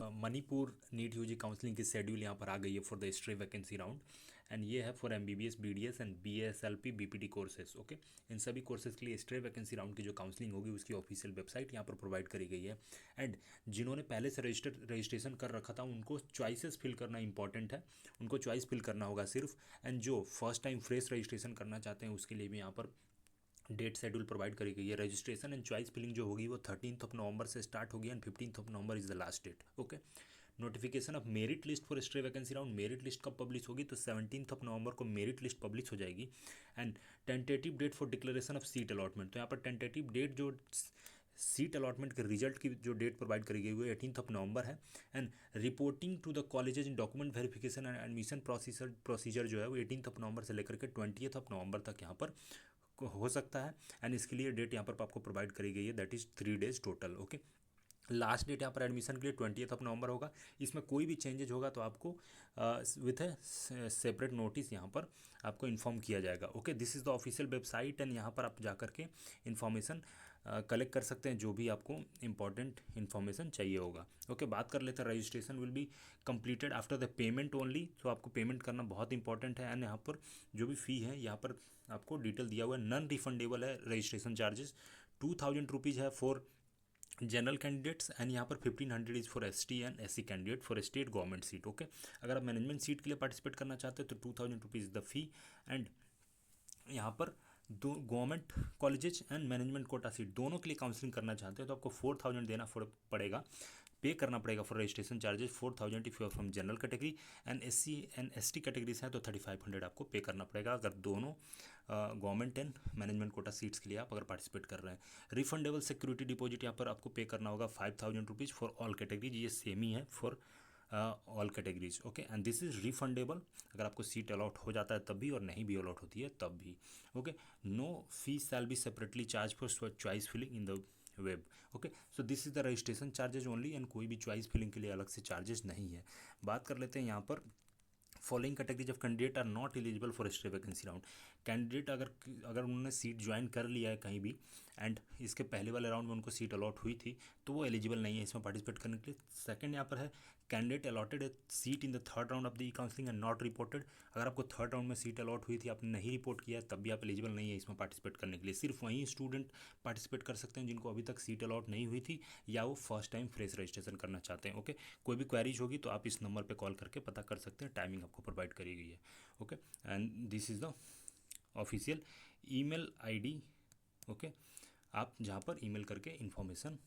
Manipur NEET UG counselling की schedule यहाँ पर आ गई है for the stray vacancy round, and ये है for MBBS BDS and BSLP BPT courses. Okay, इन सभी कोर्सेज के लिए स्ट्रे वैकेंसी राउंड की जो काउंसलिंग होगी उसकी ऑफिशियल वेबसाइट यहाँ पर प्रोवाइड करी गई है। एंड जिन्होंने पहले से रजिस्ट्रेशन कर रखा था उनको चॉइसेस फिल करना इंपॉर्टेंट है, उनको चॉइस फिल करना होगा सिर्फ। एंड जो फर्स्ट टाइम फ्रेश रजिस्ट्रेशन करना चाहते हैं उसके लिए भी यहाँ पर डेट शेड्यूल प्रोवाइड करी गई है। रजिस्ट्रेशन एंड चॉइस फिलिंग जो होगी वो 13 नवंबर से स्टार्ट होगी and 15 November is the last date. Okay, notification of merit list for stray vacancy round, merit list कब पब्लिश होगी तो 17 नवंबर को मेरिट लिस्ट पब्लिश हो जाएगी। And tentative date for declaration of seat allotment, तो यहाँ पर टेंटेटिव डेट जो सीट अलॉटमेंट के रिजल्ट की जो डेट प्रोवाइड करी गई वो 18 नवंबर है। And reporting to the colleges in document verification and admission procedure जो है वो 18 नवंबर से लेकर के 20 नवंबर तक यहाँ पर हो सकता है। एंड इसके लिए डेट यहाँ पर आपको प्रोवाइड करी गई है, that is 3 days total. Okay, last date यहाँ पर एडमिशन के लिए 20 नवंबर होगा। इसमें कोई भी चेंजेज होगा तो आपको विथ ए सेपरेट नोटिस यहाँ पर आपको इन्फॉर्म किया जाएगा। Okay, this is the official website and यहाँ पर आप जा करके इन्फॉर्मेशन कलेक्ट कर सकते हैं जो भी आपको इंपॉर्टेंट इन्फॉर्मेशन चाहिए होगा। ओके, बात कर लेते हैं registration will be completed after the payment only, तो आपको पेमेंट करना बहुत इंपॉर्टेंट है। एंड यहाँ पर जो भी फ़ी है यहाँ पर आपको डिटेल दिया हुआ है, नॉन रिफंडेबल है रजिस्ट्रेशन चार्जेस। 2000 रुपीज़ है फॉर जनरल कैंडिडेट्स एंड यहाँ पर 1500 is for ST and SC candidate for state government seat. Okay, अगर आप मैनेजमेंट सीट के लिए पार्टिसिपेट करना चाहते हैं तो 2000 रुपीज़ द फी। एंड यहाँ पर दो government colleges and management Kota seat दोनों के लिए काउंसलिंग करना चाहते हैं तो आपको 4000 देना पड़ेगा, पे करना पड़ेगा for registration charges 4000 if you are from general category. And SC and ST categories हैं तो 3500 आपको पे करना पड़ेगा अगर दोनों government and management quota seats के लिए आप अगर पार्टिसिपेट कर रहे हैं। रिफंडेबल सिक्योरिटी डिपॉजिट यहाँ पर आपको पे करना होगा 5000 रुपीज़ फॉर ऑल कैटेगरीज, ये सेम ही है for all categories. Okay, and this is refundable अगर आपको सीट अलॉट हो जाता है तब भी और नहीं भी अलॉट होती है तब भी। Okay, no fee shall be separately charge for choice filling in the web. Okay, so this is the registration charges only and कोई भी चॉइस फिलिंग के लिए अलग से चार्जेस नहीं है। बात कर लेते हैं यहाँ पर following categories of candidate are not eligible for stray vacancy round. Candidate अगर उन्होंने सीट ज्वाइन कर लिया है कहीं भी एंड इसके पहले वाले राउंड में उनको सीट अलॉट हुई थी तो वो एलिजिबल नहीं है इसमें पार्टिसिपेट करने के लिए। सेकंड यहाँ पर है candidate allotted A seat in the third round of the counselling and not reported, अगर आपको थर्ड राउंड में सीट अलॉट हुई थी आपने नहीं रिपोर्ट किया तब भी आप एलिजिबल नहीं है इसमें पार्टिसिपेट करने के लिए। सिर्फ वहीं स्टूडेंट पार्टिसिपेट कर सकते हैं जिनको अभी तक सीट अलॉट नहीं हुई थी या वो फर्स्ट टाइम फ्रेश रजिस्ट्रेशन करना चाहते हैं। ओके, कोई भी क्वेरीज होगी तो आप इस नंबर पर कॉल करके पता कर सकते हैं, टाइमिंग आपको प्रोवाइड करी गई है। Okay, and this is the official email ID। Okay, आप जहाँ पर ईमेल करके इन्फॉर्मेशन